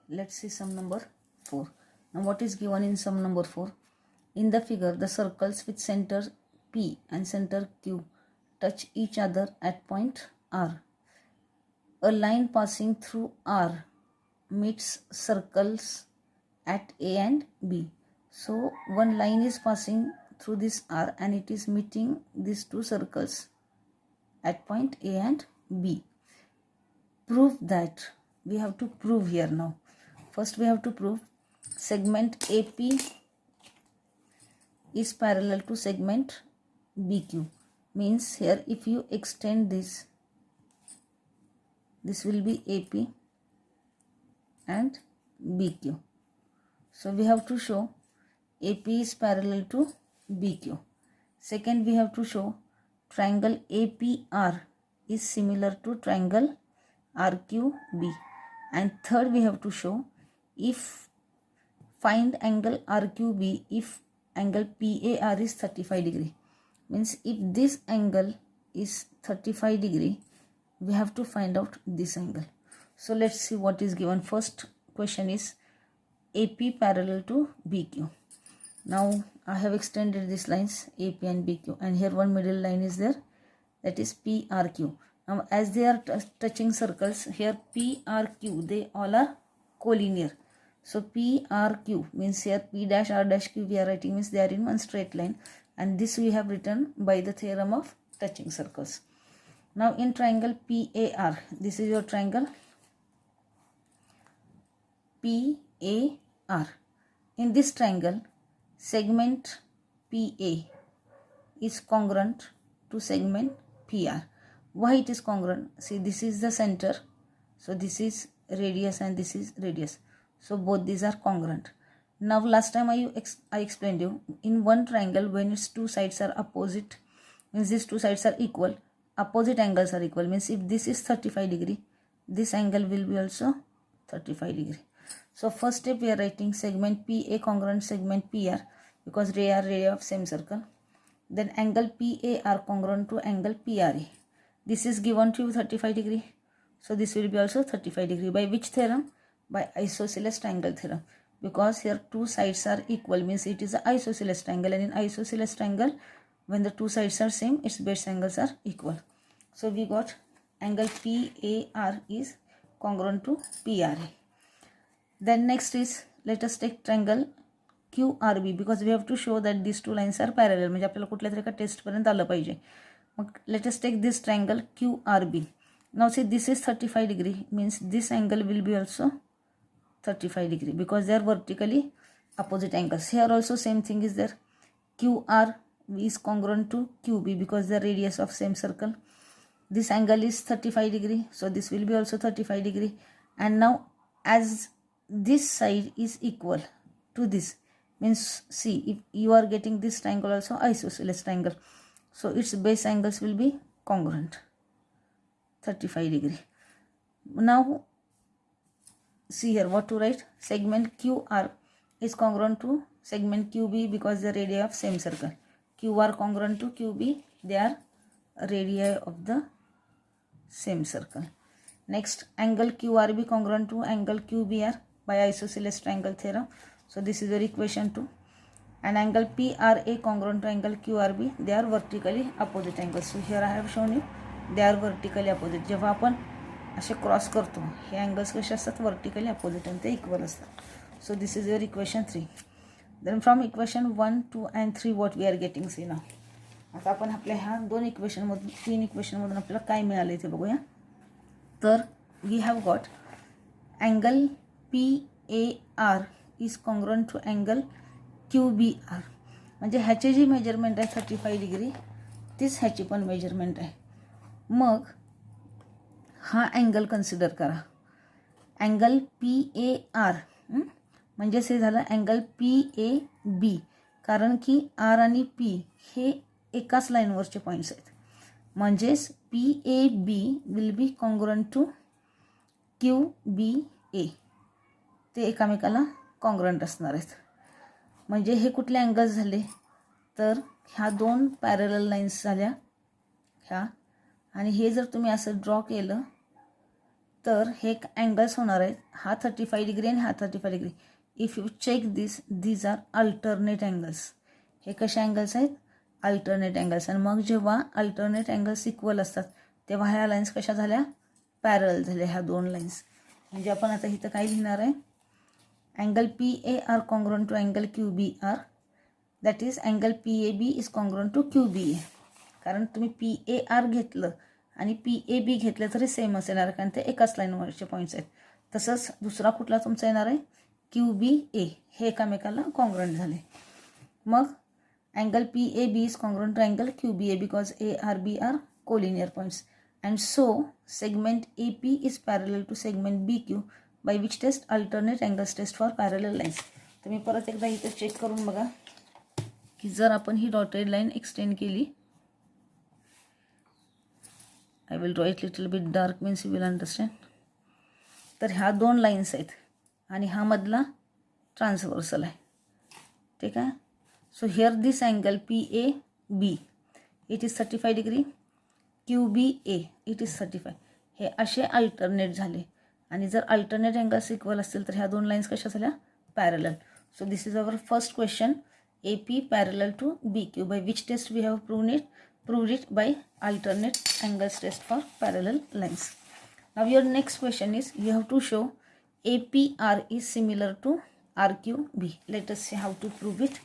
Let's see sum number 4. Now what is given in sum number 4? In the figure, the circles with center P and center Q touch each other at point R. A line passing through R meets circles at A and B. So one line is passing through this R and it is meeting these two circles at point A and B. Prove that. We have to prove here now. First we have to prove segment AP is parallel to segment BQ. Means here if you extend this will be AP and BQ. So we have to show AP is parallel to BQ. Second, we have to show triangle APR is similar to triangle RQB. And third, we have to show if find angle RQB if angle PAR is 35 degree. Means if this angle is 35 degree, we have to find out this angle. So let's see what is given. First question is AP parallel to BQ. Now I have extended these lines AP and BQ, and here one middle line is there, that is PRQ. Now as they are touching circles, here PRQ, they all are collinear. So PRQ means here P dash R dash Q we are writing, means they are in one straight line, and this we have written by the theorem of touching circles. Now in triangle PAR, this is your triangle PAR. In this triangle, segment PA is congruent to segment PR. Why it is congruent? See, this is the center, so this is radius and this is radius. So both these are congruent. Now last time I explained you, in one triangle when its two sides are opposite, means these two sides are equal, opposite angles are equal, means if this is 35 degree, this angle will be also 35 degree. So first step we are writing segment PA congruent segment PR because they are radii of same circle. Then angle PAR congruent to angle PRA. This is given to you 35 degree. So this will be also 35 degree. By which theorem? By isosceles triangle theorem. Because here two sides are equal, means it is an isosceles triangle, and in isosceles triangle when the two sides are same, its base angles are equal. So we got angle PAR is congruent to PRA. Then next is, let us take triangle QRB because we have to show that these two lines are parallel. म्हणजे आपल्याला कुठल्या तरी एका test पर्यंत आलं पाहिजे. मग let us take this triangle QRB. Now see, this is 35 degree, means this angle will be also 35 degree because they are vertically opposite angles. Here also same thing is there. QR is congruent to QB because the radius of same circle. This angle is 35 degree, so this will be also 35 degree. And now as this side is equal to this, means see, if you are getting this triangle also isosceles triangle, so its base angles will be congruent 35 degree. Now see here what to write. Segment QR is congruent to segment QB because the radii of same circle. QR congruent to QB, they are radii of the same circle. Next, angle QRB congruent to angle QBR by isosceles triangle theorem. So this is your equation 2. And angle PRA congruent to angle QRB, they are vertically opposite angles. So here I have shown you they are vertically opposite. जेव्हा आपण असे cross करतो हे angles कसे असतात, vertically opposite आणि ते equal असतात. So this is your equation 3. Then from equation 1, 2 and 3 what we are getting C नाव. आता आपण आपल्या ह्या दोन इक्वेशनमधून 3 इक्वेशनमधून आपल्याला काय मिळाले ते बघूया. तर we have got angle PAR is congruent to angle QBR. म्हणजे ह्याचे जी मेजरमेंट आहे 35 डिग्री, तीच ह्याची पण मेजरमेंट आहे. मग हा अँगल कन्सिडर करा, अँगल PAR म्हणजेच हे झालं अँगल PAB, कारण की R आणि P हे एकाच लाईनवरचे पॉईंट्स आहेत. म्हणजेच PAB will be congruent to QBA, ते एकामेकाला कॉन्ग्रुएंट असणार आहेत. म्हणजे हे कुठले अँगल्स झाले, तर ह्या दोन पॅरलल लाईन्स झाल्या ह्या, आणि हे जर तुम्ही असं ड्रॉ केलं तर हे अँगल्स होणार आहेत, हा 35 डिग्री आणि हा 35 degree. If you check these are alternate angles. हे कसे अँगल्स आहेत? Alternate angles. आणि मग जेव्हा अल्टरनेट अँगल्स इक्वल असतात तेव्हा ह्या लाईन्स कशा झाल्या? पॅरल झाल्या, ह्या दोन लाईन्स. म्हणजे आपण आता इथं काय लिहिणार आहे? Angle PAR congruent to angle QBR, that is angle PAB is congruent to QBA. कारण तुम्ही PAR घेतलं आणि PAB घेतलं तरी सेम असेल कारण ते एकाच लाईनवरचे पॉईंट्स आहेत. तसंच दुसरा कुठला तुमचा येणार आहे? QBA. हे एकामेकाला कॉन्ग्रुएंट झाले. मग angle PAB is congruent to angle QBA because ARB are collinear points. And so segment AP is parallel to segment BQ by which test? Alternate angles test for parallel lines. तुम्ही परत एकदा इथं check करून बघा की जर आपण ही dotted line extend केली, I will draw it little bit dark means you will understand. तर ह्या दोन लाईन्स आहेत आणि हा मधला ट्रान्सव्हर्सल आहे. ठीक आहे. So here this angle PAB it is 35 degree, QBA it is 35. हे असे अल्टरनेट झाले आणि जर अल्टरनेट अँगल्स इक्वल असतील तर ह्या दोन लाईन्स कशा झाल्या? Parallel. So this is our first question. AP parallel to BQ. By which test we have proved it? Proved it by alternate angles test for parallel lines. Now your next question is you have to show APR is similar to RQB. Let us see how to prove it.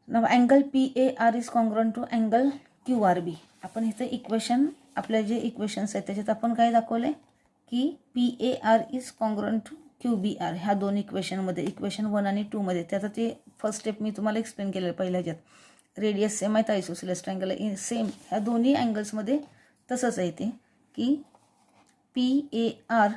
Now angle PAR is congruent to angle QRB. आपण इथे equation, आपल्या जे equations आहेत त्याच्यात आपण काय दाखवले की PAR is congruent to QBR. ह्या दोन इक्वेशनमध्ये, इक्वेशन 1 आणि 2 मध्ये. त्याचा ते फर्स्ट स्टेप मी तुम्हाला एक्सप्लेन केलेलं पहिल्या ह्याच्यात. रेडियस सेम आहेत, आयसोसेलेस ट्रायंगल सेम. ह्या दोन्ही अँगल्समध्ये तसंच आहे ते की PAR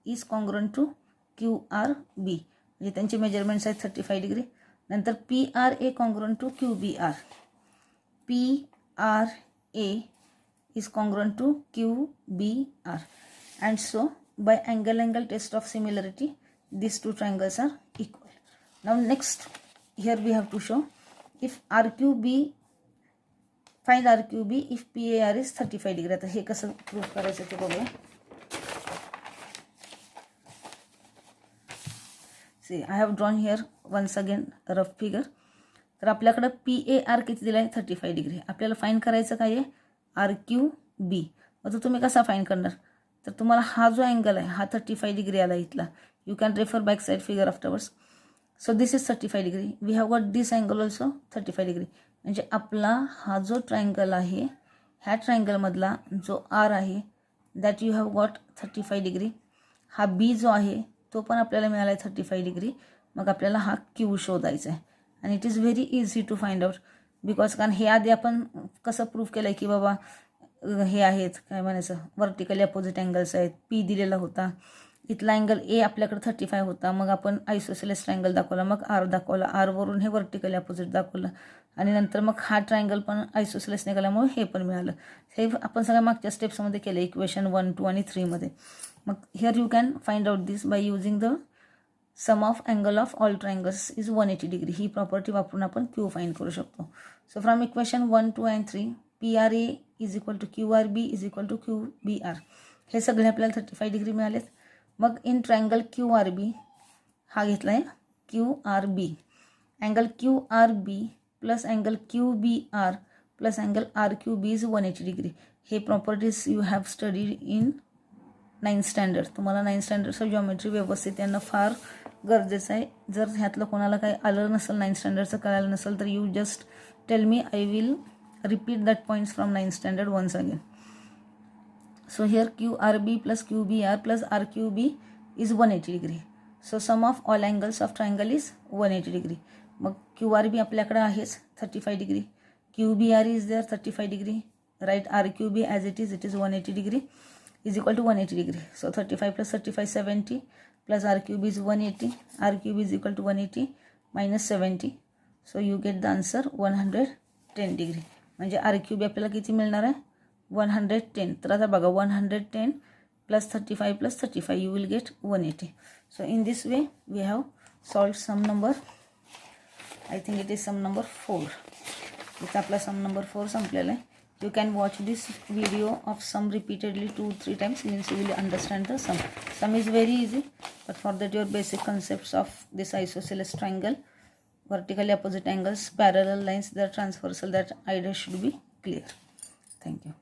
is congruent to QRB. म्हणजे त्यांचे मेजरमेंट्स आहेत 35 डिग्री. नंतर PRA congruent to QBR. PRA is congruent to QBR. And so by angle test of similarity these two triangles are equal. Now next here we have to show if RQB, find RQB if PAR is 35 degree. आता हे कसं proof करायचं ते बघूया. See I have drawn here once again rough figure. तर आपल्याकडे PAR किती दिला आहे? 35 डिग्री. आपल्याला फाइंड करायचं काय आहे? RQB. आता तुम्ही कसा फाइंड करणार? तर तुम्हाला हा जो अँगल आहे हा 35 डिग्री आला इथला. You can refer back side figure afterwards. So this is 35 degree. We have got this angle also 35 degree. म्हणजे आपला हा जो ट्रायंगल आहे ह्या ट्रायंगलमधला जो R आहे that you have got 35 degree. हा B जो आहे तो पण आपल्याला मिळाला आहे 35 डिग्री. मग आपल्याला हा Q शोधायचा आहे. आणि it is very easy to find out because कारण हे आधी आपण कसं प्रूफ केलं आहे की बाबा हे आहेत काय म्हणायचं वर्टिकली अपोजिट अँगल्स आहेत. P दिलेला होता, इथला अँगल A आपल्याकडे 35 होता. मग आपण आयसोसेलेस ट्रायंगल दाखवला, मग R दाखवला, Rवरून हे वर्टिकली अपोजिट दाखवलं आणि नंतर मग हा ट्रायंगल पण आयसोसेलेस निघाल्यामुळे हे पण मिळालं. हे आपण सगळ्या मागच्या स्टेप्समध्ये केलं इक्वेशन 1, 2 आणि 3 मध्ये. मग here you can find out this by using the sum of angle of all triangles is 180 degree. ही प्रॉपर्टी वापरून आपण Q फाइंड करू शकतो. So from equation 1, 2 and 3 PRA is equal to QRB is equal to QBR. हे सगळे आपल्याला 35 degree मिळालेत. मग इन ट्रायंगल QRB हा घेतला आहे QRB. Angle QRB plus angle QBR plus angle RQB is 180 degree. हे properties you have studied in 9th standard. तुम्हाला 9th स्टँडर्डचं जॉमेट्री व्यवस्थित यांना फार गरजेचं आहे. जर ह्यातलं कोणाला काही आलं नसेल 9th स्टँडर्डचं कळालं नसेल तर you just tell me, I will repeat that points from 9th standard once again. So here QRB plus QBR plus RQB is 180 degree. So sum of all angles of triangle is 180 degree. Mug QRB आपल्याकडे आहेच 35 degree. QBR is there 35 degree. Write RQB as it is 180 degree is equal to 180 degree. So 35 plus 35 70 plus RQB is 180. RQB is equal to 180 minus 70. So you get the answer 110 degree. म्हणजे RQB आपल्याला किती मिळणार आहे? 110. तर आता बघा 110 plus 35 plus 35 you will get 180. So in this way we have solved sum number, I think it is sum number 4. इथं आपला सम नंबर 4 संपलेला आहे. You can watch this video of sum repeatedly 2-3 times, means you will understand the sum. Sum is very easy, but for that your basic concepts of this isosceles triangle, vertically opposite angles, parallel lines, that transversal, that idea should be clear. Thank you.